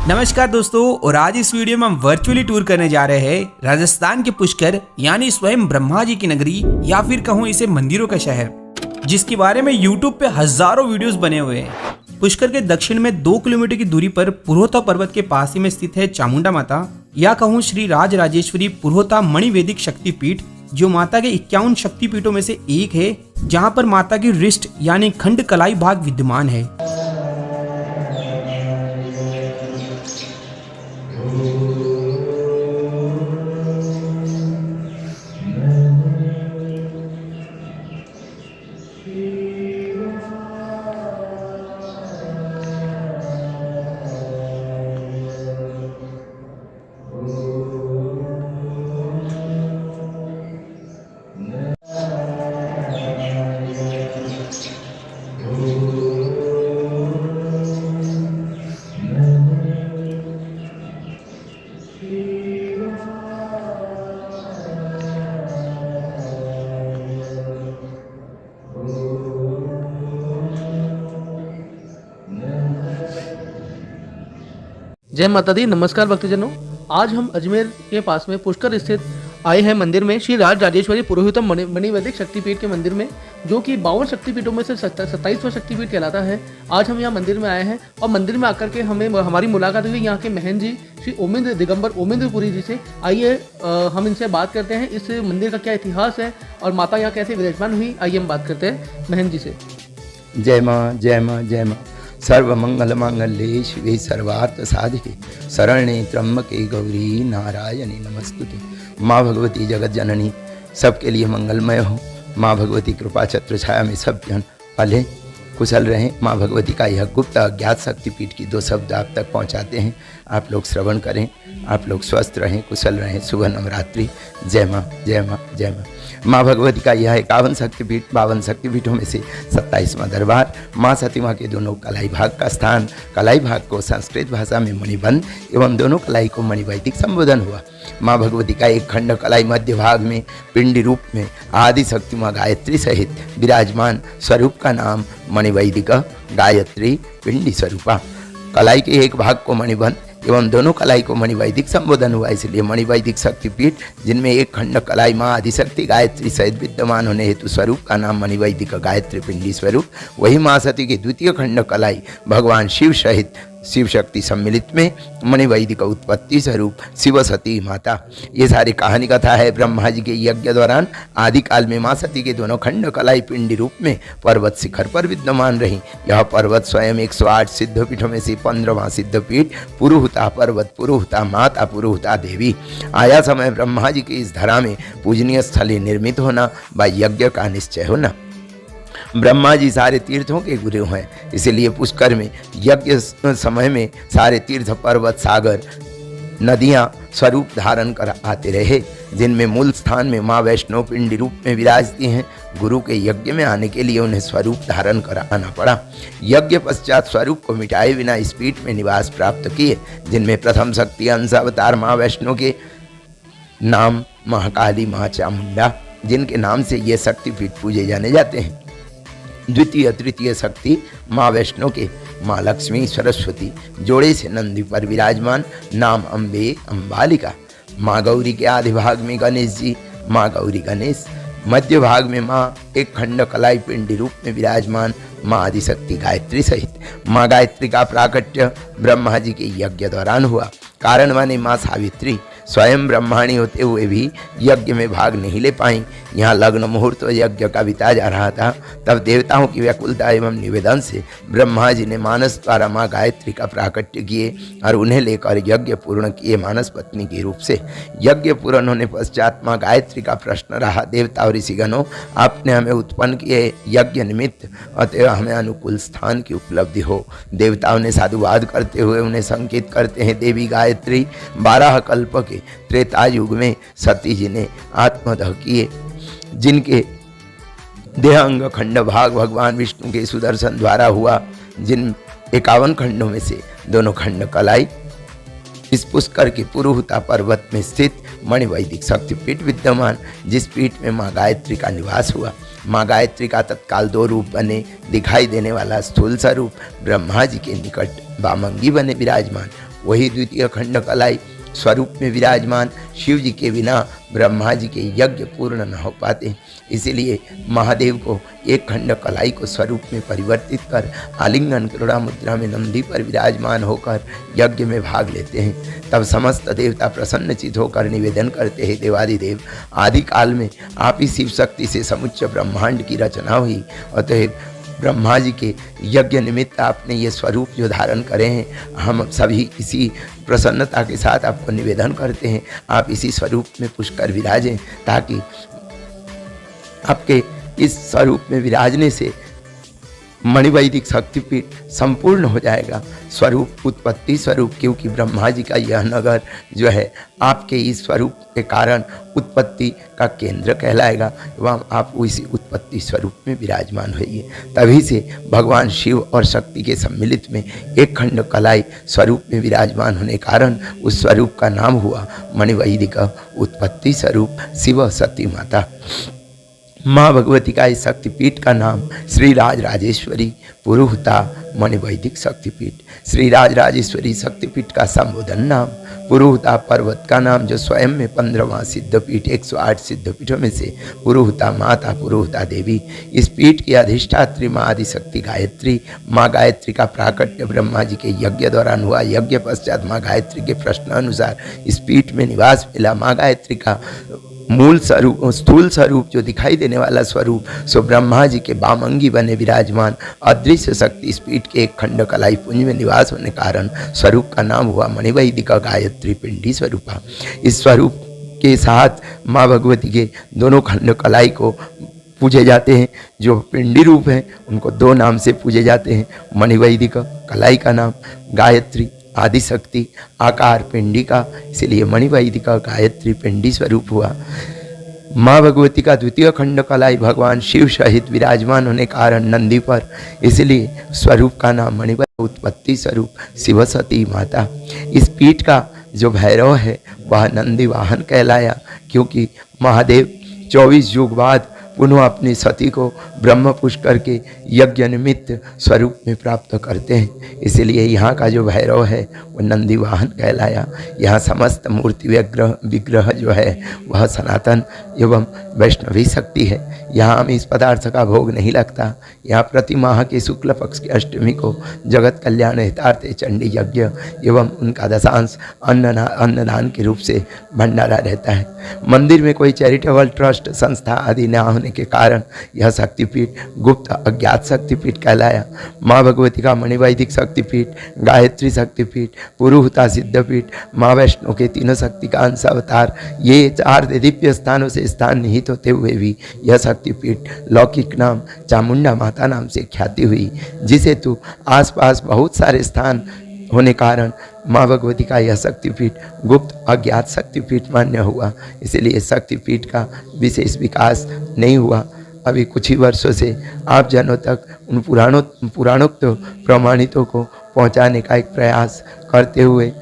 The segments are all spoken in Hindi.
नमस्कार दोस्तों, और आज इस वीडियो में हम वर्चुअली टूर करने जा रहे हैं राजस्थान के पुष्कर यानी स्वयं ब्रह्मा जी की नगरी, या फिर कहूँ इसे मंदिरों का शहर, जिसके बारे में यूट्यूब पे हजारों वीडियोस बने हुए हैं। पुष्कर के दक्षिण में 2 किलोमीटर की दूरी पर पुरोहता पर्वत के पास ही में स्थित है चामुंडा माता, या कहूँ श्री राज राजेश्वरी पुरोहता मणिवैदिक शक्तिपीठ, जो माता के 51 शक्तिपीठों में से एक है, जहाँ पर माता की रिष्ट यानी खंड कलाई भाग विद्यमान है। जय माता दी। नमस्कार भक्तजनों, आज हम अजमेर के पास में पुष्कर स्थित आए हैं मंदिर में, श्री राज राजेश्वरी पुरोहितम मणिवैदिक शक्तिपीठ के मंदिर में, जो कि 52 शक्तिपीठों में से 27वां शक्तिपीठ कहलाता है। आज हम यहाँ मंदिर में आए हैं और मंदिर में आकर के हमारी मुलाकात हुई यहाँ के महंत जी श्री ओमेंद्र दिगंबर ओमेंद्रपुरी जी से। आइए हम इनसे बात करते हैं, इस मंदिर का क्या इतिहास है और माता यहाँ कैसे विराजमान हुई। आइए हम बात करते हैं महंत जी से। जय माँ जय माँ जय माँ। सर्वमंगल मांगल्ये शिवे सर्वार्थ साधिके शरण्ये त्र्यंबके गौरी नारायणी नमस्तुते। माँ भगवती जगत जननी सबके लिए मंगलमय हो। माँ भगवती कृपा छत्र छाया में सब जन पले कुशल रहें। माँ भगवती का यह गुप्त अज्ञात शक्तिपीठ की 2 शब्द आप तक पहुँचाते हैं, आप लोग श्रवण करें, आप लोग स्वस्थ रहें, कुशल रहें। शुभ नवरात्रि। जय माँ जय माँ जय माँ। माँ भगवती का यह 51 शक्तिपीठ 52 शक्तिपीठों में से 27वां दरबार, माँ सती माँ के दोनों कलाई भाग का स्थान। कलाई भाग को संस्कृत भाषा में मणिबंध एवं दोनों कलाई को मणिवैदिक संबोधन हुआ। माँ भगवती का एक खंड कलाई मध्य भाग में पिंडी रूप में आदि शक्ति माँ गायत्री सहित विराजमान स्वरूप का नाम मणिवैदिक गायत्री पिंडी स्वरूपा। कलाई के एक भाग को मणिबंध एवं दोनों कलाई को मणिवैदिक संबोधन हुआ, इसलिए मणिवैदिक शक्तिपीठ, जिनमें एक खंड कलाई माँ आदिशक्ति गायत्री सहित विद्यमान होने हेतु स्वरूप का नाम मणिवैदिक गायत्री पिंडी स्वरूप, वही माँ सती की द्वितीय खंड कलाई भगवान शिव सहित शिव शक्ति सम्मिलित में मणिवैदिक उत्पत्ति स्वरूप शिव सती माता। ये सारी कहानी कथा है ब्रह्मा जी के यज्ञ दौरान आदिकाल में माँ सती के दोनों खंड कलाई पिंडी रूप में पर्वत शिखर पर विद्यमान रही। यह पर्वत स्वयं 108 सिद्धपीठों में से 15वां सिद्धपीठ पुरुहुता पर्वत, पुरुहुता माता, पुरुहुता देवी। आया समय ब्रह्मा जी की इस धरा में पूजनीय स्थली निर्मित होना व यज्ञ का निश्चय होना। ब्रह्मा जी सारे तीर्थों के गुरु हैं, इसीलिए पुष्कर में यज्ञ समय में सारे तीर्थ पर्वत सागर नदियां स्वरूप धारण कर आते रहे, जिनमें मूल स्थान में माँ वैष्णो पिंडी रूप में विराजती हैं। गुरु के यज्ञ में आने के लिए उन्हें स्वरूप धारण कर आना पड़ा। यज्ञ पश्चात स्वरूप को मिटाए बिना इस पीठ में निवास प्राप्त किए, जिनमें प्रथम शक्ति अंश अवतार माँ वैष्णो के नाम महाकाली माँ चामुंडा, जिनके नाम से ये शक्तिपीठ पूजे जाने जाते हैं। द्वितीय तृतीय शक्ति माँ वैष्णो के माँ लक्ष्मी सरस्वती, जोड़े से नंदी पर विराजमान, नाम अम्बे अम्बालिका। माँ गौरी के आधे भाग में गणेश जी, माँ गौरी गणेश। मध्य भाग में माँ एक खंड कलाई पिंडी रूप में विराजमान, माँ आदिशक्ति गायत्री सहित। माँ गायत्री का प्राकट्य ब्रह्मा जी के यज्ञ दौरान हुआ। कारण माने माँ सावित्री स्वयं ब्रह्माणी होते हुए भी यज्ञ में भाग नहीं ले पाई। यहाँ लग्न मुहूर्त यज्ञ का बिता जा रहा था, तब देवताओं की व्याकुलता एवं निवेदन से ब्रह्मा जी ने मानस द्वारा माँ गायत्री का प्राकट्य किए और उन्हें लेकर यज्ञ पूर्ण किए मानस पत्नी के रूप से। यज्ञ पूर्ण होने पश्चात माँ गायत्री का प्रश्न रहा, देवता और ऋषिगणों, आपने हमें उत्पन्न किए यज्ञ निमित्त, अतः हमें अनुकूल स्थान की उपलब्धि हो। देवताओं ने साधुवाद करते हुए उन्हें संकेत करते हैं, देवी गायत्री 12 कल्प के त्रेता युग में सती जी ने आत्मदह किए, जिनके देह अंग खंड भाग भगवान विष्णु के सुदर्शन द्वारा हुआ, जिन 51 खंडों में से दोनों खंड कलाई इस पुष्कर के पुरुहुता पर्वत में स्थित मणिवैदिक शक्तिपीठ विद्यमान, जिस पीठ में माँ गायत्री का निवास हुआ। माँ गायत्री का तत्काल 2 रूप बने दिखाई देने वाला स्थूल स्वरूप ब्रह्मा जी के निकट वामंगी बने विराजमान, वही द्वितीय खंड कलाई स्वरूप में विराजमान शिव जी के बिना ब्रह्मा जी के यज्ञ पूर्ण न हो पाते। इसीलिए महादेव को एक खंड कलाई को स्वरूप में परिवर्तित कर आलिंगन करुणा मुद्रा में नंदी पर विराजमान होकर यज्ञ में भाग लेते हैं। तब समस्त देवता प्रसन्नचित होकर निवेदन करते हैं, देवादिदेव आदि काल में आप ही शिव शक्ति से समुच्च ब्रह्मांड की रचना हुई, अतः ब्रह्मा जी के यज्ञ निमित्त आपने ये स्वरूप जो धारण करे हैं, हम सभी इसी प्रसन्नता के साथ आपको निवेदन करते हैं आप इसी स्वरूप में पुष्कर विराजें, ताकि आपके इस स्वरूप में विराजने से मणिवैदिक शक्तिपीठ संपूर्ण हो जाएगा। स्वरूप उत्पत्ति स्वरूप, क्योंकि ब्रह्मा जी का यह नगर जो है आपके इस स्वरूप के कारण उत्पत्ति का केंद्र कहलाएगा एवं आप उसी उत्पत्ति स्वरूप में विराजमान होइए। तभी से भगवान शिव और शक्ति के सम्मिलित में एक खंड कलाई स्वरूप में विराजमान होने कारण उस स्वरूप का नाम हुआ मणिवैदिक उत्पत्ति स्वरूप शिव सती माता। माँ भगवती का इस शक्तिपीठ का नाम श्री राज राजेश्वरी पुरुहूता मणिवैदिक शक्तिपीठ। श्री राज राजेश्वरी शक्तिपीठ का संबोधन नाम पुरुहूता पर्वत का नाम, जो स्वयं में 15वां सिद्धपीठ 108 सिद्धपीठों में से पुरुहूता माता पुरुहूता देवी। इस पीठ की अधिष्ठात्री माँ आदिशक्ति गायत्री। माँ गायत्री का प्राकट्य ब्रह्मा जी के यज्ञ दौरान हुआ। यज्ञ पश्चात माँ गायत्री के प्रश्न अनुसार इस पीठ में निवास मिला। माँ गायत्री का मूल स्वरूप स्थूल स्वरूप जो दिखाई देने वाला स्वरूप सो ब्रह्मा जी के वामंगी बने विराजमान अदृश्य शक्ति इस पीठ के एक खंड कलाई पुंज में निवास होने कारण स्वरूप का नाम हुआ मणिवैदिक गायत्री पिंडी स्वरूपा। इस स्वरूप के साथ माँ भगवती के दोनों खंड कलाई को पूजे जाते हैं। जो पिंडी रूप हैं उनको दो नाम से पूजे जाते हैं, मणिवैदिक कलाई का नाम, गायत्री आदिशक्ति आकार पिंडी का, इसलिए मणिवैदिक गायत्री पिंडी स्वरूप हुआ। माँ भगवती का द्वितीय खंड कलाई भगवान शिव सहित विराजमान होने कारण नंदी पर, इसलिए स्वरूप का नाम मणिवैदिक उत्पत्ति स्वरूप शिव सती माता। इस पीठ का जो भैरव है वह नंदी वाहन कहलाया, क्योंकि महादेव 24 युग बाद पुनः अपनी सती को ब्रह्म पुष्कर के यज्ञ निमित्त स्वरूप में प्राप्त करते हैं, इसलिए यहाँ का जो भैरव है वो नंदी वाहन कहलाया। यहाँ समस्त मूर्ति विग्रह जो है वह सनातन एवं वैष्णवी शक्ति है। यहाँ आमिष पदार्थ का भोग नहीं लगता। यहाँ प्रति माह के शुक्ल पक्ष की अष्टमी को जगत कल्याण हितार्थे चंडी यज्ञ एवं उनका दशांश अन्नदान के रूप से भंडारा रहता है। मंदिर में कोई चैरिटेबल ट्रस्ट संस्था आदि न होने के कारण यह शक्तिपीठ गुप्त अज्ञात शक्तिपीठ कहलाया। माँ भगवती का मणिवैदिक शक्तिपीठ, गायत्री शक्तिपीठ, पुरुहूता सिद्धपीठ, माँ वैष्णो के तीनों शक्ति का अंश अवतार, ये 4 दिव्य स्थानों से स्थान निहित होते हुए भी यह शक्तिपीठ लौकिक नाम चामुंडा माता नाम से ख्याति हुई, जिस हेतु आसपास बहुत सारे स्थान होने कारण माँ भगवती का यह शक्तिपीठ गुप्त अज्ञात शक्तिपीठ मान्य हुआ। इसलिए शक्तिपीठ का विशेष विकास नहीं हुआ। अभी कुछ ही वर्षों से आप जनों तक उन पुराणोक्त प्रमाणितों को पहुँचाने का एक प्रयास करते हुए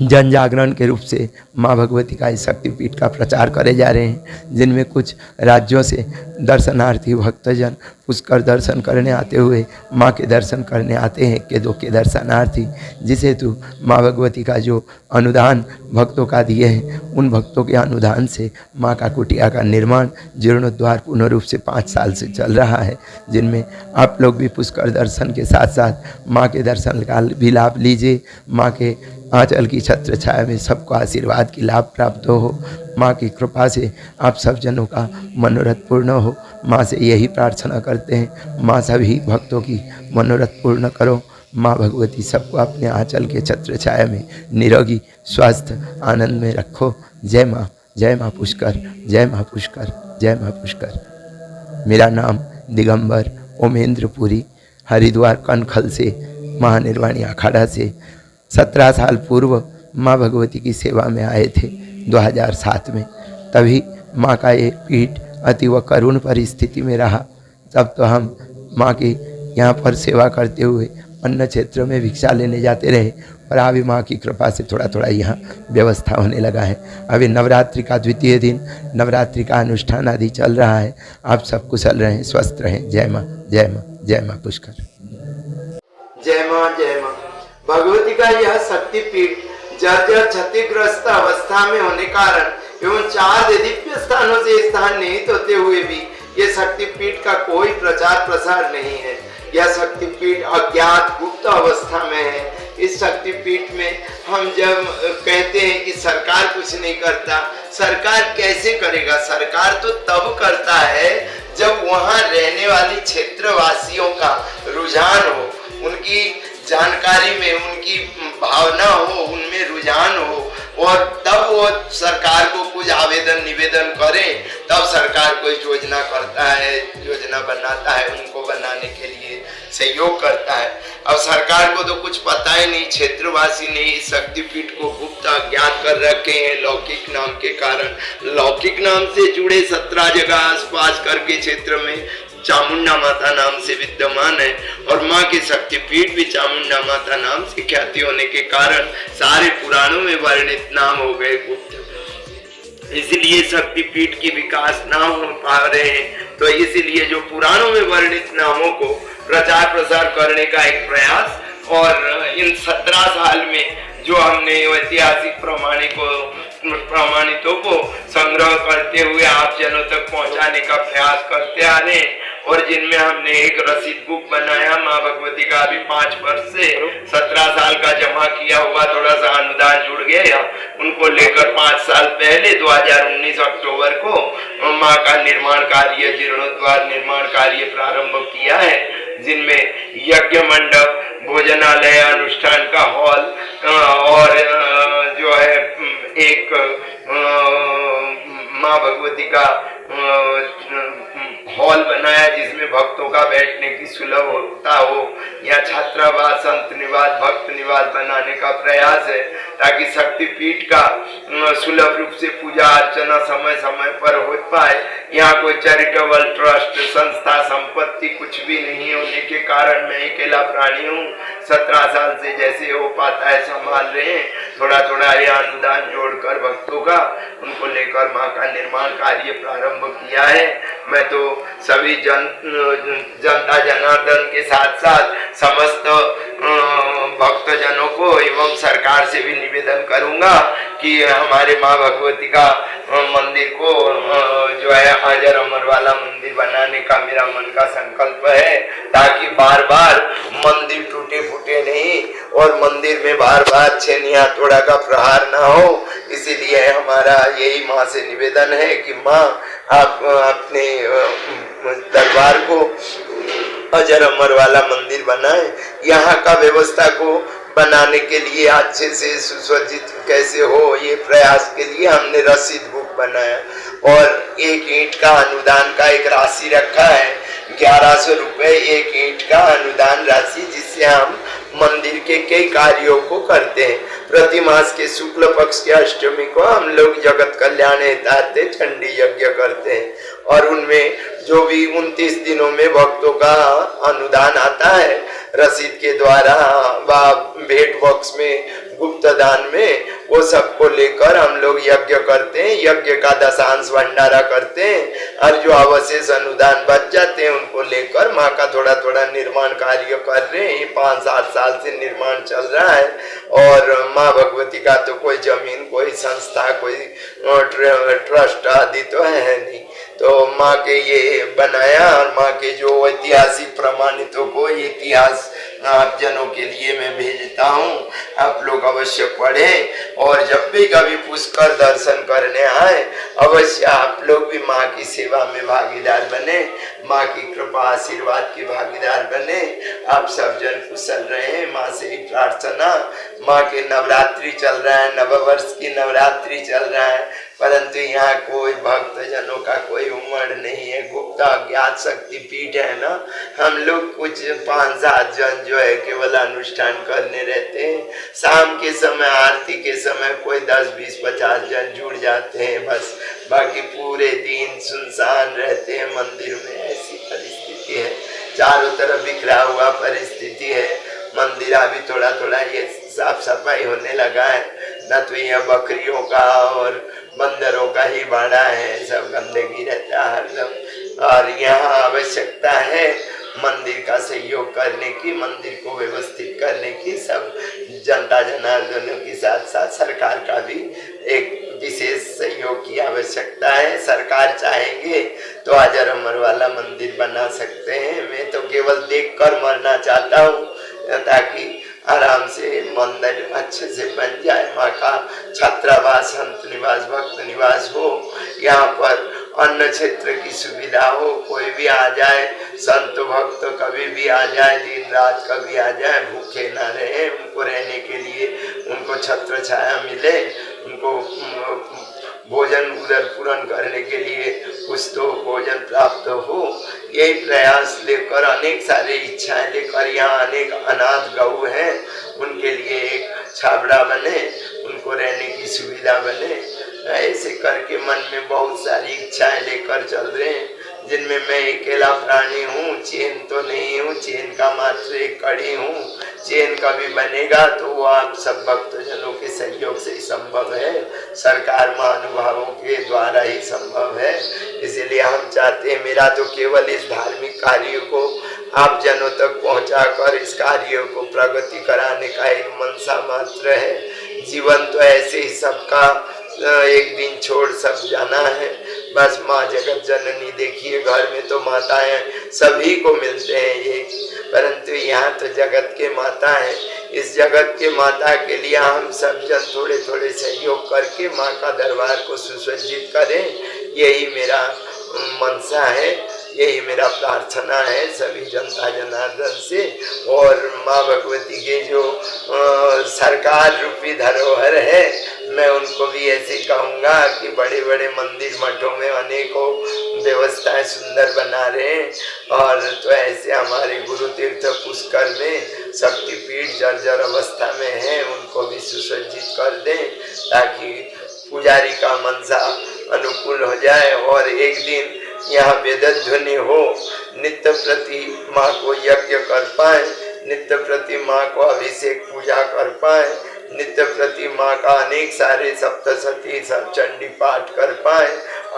जन जागरण के रूप से माँ भगवती का इस शक्तिपीठ का प्रचार करे जा रहे हैं, जिनमें कुछ राज्यों से दर्शनार्थी भक्तजन पुष्कर दर्शन करने आते हुए माँ के दर्शन करने आते हैं के दर्शनार्थी, जिस हेतु माँ भगवती का जो अनुदान भक्तों का दिए हैं उन भक्तों के अनुदान से माँ का कुटिया का निर्माण जीर्णोद्धार पूर्ण रूप से 5 साल से चल रहा है, जिनमें आप लोग भी पुष्कर दर्शन के साथ साथ माँ के दर्शन का भी लाभ लीजिए। माँ के आंचल की छत्र छाया में सबको आशीर्वाद की लाभ प्राप्त हो। माँ की कृपा से आप सब जनों का मनोरथ पूर्ण हो। माँ से यही प्रार्थना करते हैं, माँ सभी भक्तों की मनोरथ पूर्ण करो। माँ भगवती सबको अपने आंचल के छत्र छाया में निरोगी स्वस्थ आनंद में रखो। जय माँ पुष्कर, जय माँ पुष्कर, जय माँ पुष्कर। मेरा नाम दिगंबर ओमेंद्रपुरी, हरिद्वार कनखल से महानिर्वाणी अखाड़ा से 17 साल पूर्व माँ भगवती की सेवा में आए थे 2007 में। तभी माँ का ये पीठ अतीव करुण परिस्थिति में रहा। तब तो हम माँ की यहाँ पर सेवा करते हुए अन्य क्षेत्रों में भिक्षा लेने जाते रहे, पर अभी माँ की कृपा से थोड़ा थोड़ा यहाँ व्यवस्था होने लगा है। अभी नवरात्रि का द्वितीय दिन, नवरात्रि का अनुष्ठान आदि चल रहा है। आप सब कुशल रहें, स्वस्थ रहें। जय माँ, जय माँ, जय माँ पुष्कर। जय माँ, जय माँ। भगवती का यह शक्तिपीठ जर्जर क्षतिग्रस्त अवस्था में होने कारण एवं 4 दिव्य स्थानों से स्थान निहित होते हुए भी ये शक्तिपीठ का कोई प्रचार प्रसार नहीं है। यह शक्तिपीठ अज्ञात गुप्त अवस्था में है। इस शक्तिपीठ में हम जब कहते हैं कि सरकार कुछ नहीं करता, सरकार कैसे करेगा? सरकार तो तब करता है जब वहां रहने वाली क्षेत्रवासियों का रुझान हो, उनकी जानकारी में उनकी भावना हो, उनमें रुझान हो, और तब वो सरकार को कुछ आवेदन निवेदन करें, तब सरकार कोई योजना करता है, योजना बनाता है, उनको बनाने के लिए सहयोग करता है। अब सरकार को तो कुछ पता ही नहीं, क्षेत्रवासी ने इस शक्तिपीठ को गुप्त अज्ञात कर रखे हैं लौकिक नाम के कारण। लौकिक नाम से जुड़े 17 जगह आसपास करके क्षेत्र में चामुंडा माता नाम से विद्यमान है, और माँ के शक्तिपीठ भी चामुंडा माता नाम से ख्याति होने के कारण सारे पुराणों में वर्णित नाम हो गए गुप्त। इसलिए शक्तिपीठ की विकास ना हो पा रहे हैं, तो इसलिए जो पुराणों में वर्णित नामों को प्रचार प्रसार करने का एक प्रयास, और इन 17 साल में जो हमने ऐतिहासिक प्रमाणितों को संग्रह करते हुए आप जनों तक पहुंचाने का प्रयास करते आ रहे हैं, और जिनमें हमने एक रसीद बुक बनाया माँ भगवती का अभी 5 वर्ष से 17 साल का जमा किया हुआ, थोड़ा सा अनुदान जुड़ गया, उनको लेकर 5 साल पहले 2019 अक्टूबर को माँ का निर्माण कार्य, जीर्णोद्धार निर्माण कार्य प्रारंभ किया है, जिनमें यज्ञ मंडप, भोजनालय, अनुष्ठान का हॉल और जो है एक माँ भगवती का हॉल बनाया जिसमें भक्तों का बैठने की सुलभता हो, या छात्रावास, संत निवास, भक्त निवास बनाने का प्रयास है, ताकि शक्तिपीठ का सुलभ रूप से पूजा अर्चना समय समय पर हो पाए। यहाँ कोई चैरिटेबल ट्रस्ट, संस्था, संपत्ति कुछ भी नहीं होने के कारण मैं अकेला प्राणी हूँ। 17 साल से जैसे हो पाता है संभाल रहे हैं, थोड़ा थोड़ा यह अनुदान जोड़कर भक्तों का, उनको लेकर माँ का निर्माण कार्य प्रारंभ किया है। मैं तो सभी जनता जनार्दन के साथ साथ समस्त भक्तजनों को एवं सरकार से भी निवेदन करूंगा कि हमारे माँ भगवती का मंदिर को जो है अजर अमर वाला मंदिर बनाने का मेरा मन का संकल्प है, ताकि बार बार मंदिर टूटे फूटे नहीं और मंदिर में बार बार छेनी हथौड़ा का प्रहार ना हो। इसीलिए हमारा यही माँ से निवेदन है कि माँ आप अपने दरबार को अजर अमर वाला मंदिर बनाए। यहाँ का व्यवस्था को बनाने के लिए अच्छे से सुसज्जित कैसे हो, ये प्रयास के लिए हमने रसीद बुक बनाया, और 1 ईंट का अनुदान का एक राशि रखा है, 1100 रुपए 1 ईंट का अनुदान राशि, जिससे हम मंदिर के कई कार्यों को करते हैं। प्रति मास के शुक्ल पक्ष के अष्टमी को हम लोग जगत कल्याण हेतार्थ चंडी यज्ञ करते हैं, और उनमें जो भी 29 दिनों में भक्तों का अनुदान आता है रसीद के द्वारा व भेंट बॉक्स में, गुप्त दान में, वो सबको लेकर हम लोग यज्ञ करते हैं। यज्ञ का दशांश भंडारा करते हैं, और जो अवशेष अनुदान बच जाते हैं उनको लेकर माँ का थोड़ा थोड़ा निर्माण कार्य कर रहे हैं। ये 5-7 साल से निर्माण चल रहा है, और माँ भगवती का तो कोई जमीन, कोई संस्था, कोई ट्रस्ट आदि तो है नहीं, तो माँ के ये बनाया, और माँ के जो ऐतिहासिक प्रमाणितों को इतिहास आप जनों के लिए मैं भेजता हूँ। आप लोग अवश्य पढ़ें, और जब भी कभी पुष्कर दर्शन करने आए अवश्य आप लोग भी माँ की सेवा में भागीदार बने, माँ की कृपा आशीर्वाद की भागीदार बने। आप सब जन कुशल रहे, माँ से ही प्रार्थना। माँ के नवरात्रि चल रहा है, नववर्ष की नवरात्रि चल रहा है, परंतु यहाँ कोई भक्त जनों का कोई उमड़ नहीं है। गुप्त अज्ञात शक्तिपीठ है ना, हम लोग कुछ 5-7 जन जो है केवल अनुष्ठान करने रहते हैं। शाम के समय, आरती के समय कोई 10, 20, 50 जन जुड़ जाते हैं बस, बाकी पूरे दिन सुनसान रहते हैं मंदिर में। ऐसी परिस्थिति है, चारों तरफ बिखरा हुआ परिस्थिति है। मंदिर अभी थोड़ा थोड़ा ये साफ सफाई होने लगा है, न तो यह बकरियों का और बंदरों का ही बाड़ा है, सब गंदगी रहता है हरदम। और यहाँ आवश्यकता है मंदिर का सहयोग करने की, मंदिर को व्यवस्थित करने की। सब जनता जनार्दनों के साथ साथ सरकार का भी एक विशेष सहयोग की आवश्यकता है। सरकार चाहेंगे तो अजर अमर वाला मंदिर बना सकते हैं। मैं तो केवल देखकर मरना चाहता हूँ ताकि आराम से मंदिर अच्छे से बन जाए, माँ का छात्रावास, संत निवास, भक्त निवास हो, यहाँ पर अन्न क्षेत्र की सुविधा हो, कोई भी आ जाए, संत भक्त कभी भी आ जाए, दिन रात कभी आ जाए, भूखे ना रहे, उनको रहने के लिए उनको छत्र छाया मिले, उनको भोजन उदर पूर्ण करने के लिए कुछ तो भोजन प्राप्त हो, यही प्रयास लेकर अनेक सारे इच्छाएं लेकर यहाँ अनेक अनाथ गऊ हैं, उनके लिए एक छाबड़ा बने, उनको रहने की सुविधा बने। ऐसे करके मन में बहुत सारी इच्छाएं लेकर चल रहे हैं, जिनमें मैं अकेला प्राणी हूँ, चैन तो नहीं हूँ, चैन का मात्र एक कड़ी हूँ। चैन कभी बनेगा तो वो आप सब भक्तजनों के सहयोग से ही संभव है, सरकार महानुभावों के द्वारा ही संभव है। इसलिए हम चाहते हैं, मेरा तो केवल इस धार्मिक कार्य को आप जनों तक पहुंचाकर इस कार्य को प्रगति कराने का एक मनसा मात्र है। जीवन तो ऐसे ही सबका एक दिन छोड़ सब जाना है। बस माँ जगत जननी देखिए, घर में तो माताएं सभी को मिलते हैं ये, परंतु यहाँ तो जगत के माता है। इस जगत के माता के लिए हम सब जन थोड़े थोड़े सहयोग करके माँ का दरबार को सुसज्जित करें, यही मेरा मनसा है, यही मेरा प्रार्थना है सभी जनता जनार्दन से। और माँ भगवती के जो सरकार रूपी धरोहर है, मैं उनको भी ऐसे कहूँगा कि बड़े बड़े मंदिर मठों में अनेकों व्यवस्थाएं सुंदर बना रहे हैं, और तो ऐसे हमारे गुरु तीर्थ पुष्कर में शक्तिपीठ जर्जर अवस्था में है, उनको भी सुसज्जित कर दें ताकि पुजारी का मनसा अनुकूल हो जाए। और एक दिन यहाँ वेदध्वनि हो, नित्य प्रति माँ को यज्ञ कर पाए, नित्य प्रति माँ को अभिषेक पूजा कर पाए, नित्य प्रति माँ का अनेक सारे सप्तशती सब चंडी पाठ कर पाए,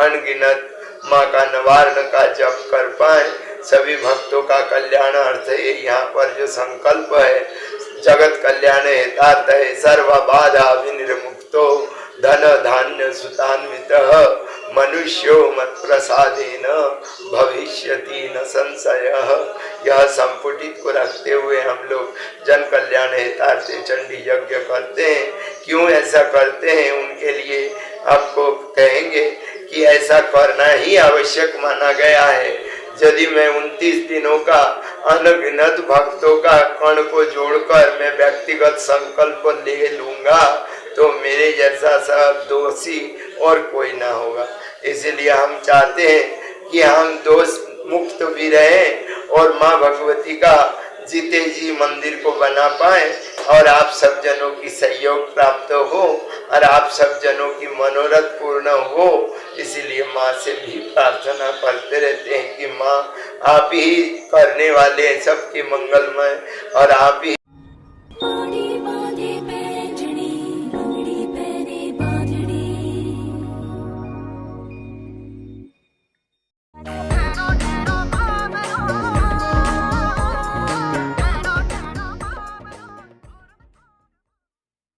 अनगिनत माँ का नवार्ण का जप कर पाए। सभी भक्तों का कल्याण अर्थ है यहाँ पर जो संकल्प है, जगत कल्याण हेतार्थ है, सर्व बाधा विनिर्मुक्तो धन धान्य सुतान्वितः मनुष्यो मत प्रसादेन भविष्यति न संशयः। यह संपुटित को रखते हुए हम लोग जन कल्याण हेतार्थ चंडी यज्ञ करते हैं। क्यों ऐसा करते हैं उनके लिए आपको कहेंगे कि ऐसा करना ही आवश्यक माना गया है। यदि मैं 29 दिनों का अनगिनत भक्तों का कण को जोड़कर मैं व्यक्तिगत संकल्प ले लूंगा तो मेरे जैसा सब दोषी और कोई ना होगा। इसलिए हम चाहते हैं कि हम दोष मुक्त भी रहें और माँ भगवती का जीते जी मंदिर को बना पाए और आप सब जनों की सहयोग प्राप्त हो और आप सब जनों की मनोरथ पूर्ण हो। इसीलिए माँ से भी प्रार्थना करते रहते हैं कि माँ आप ही करने वाले सबके मंगलमय और आप ही